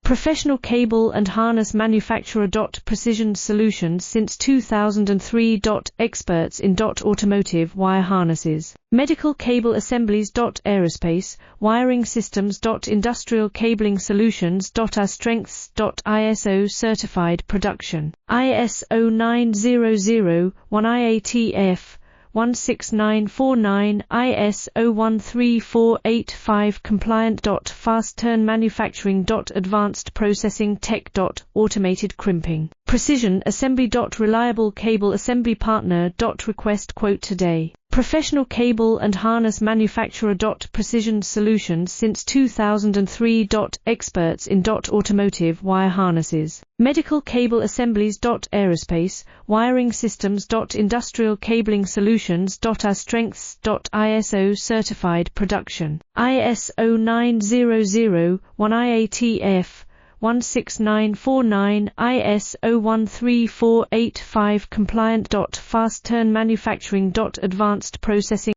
Professional cable and harness manufacturer. Precision solutions since 2003. Experts in automotive wire harnesses. Medical cable assemblies. Aerospace wiring systems. Industrial cabling solutions. Our strengths. ISO certified production. ISO 9001 IATF 16949 ISO 13485 compliant. Fast turn manufacturing. Advanced processing tech. Automated crimping. Precision assembly. Reliable cable assembly partner. Request quote today. Professional cable and harness manufacturer. Precision solutions since 2003. Experts in automotive wire harnesses. Medical cable assemblies. Aerospace wiring systems. Industrial cabling solutions. Our strengths. ISO certified production. ISO 9001 IATF 16949 ISO 13485 compliant. Fast turn manufacturing. Advanced processing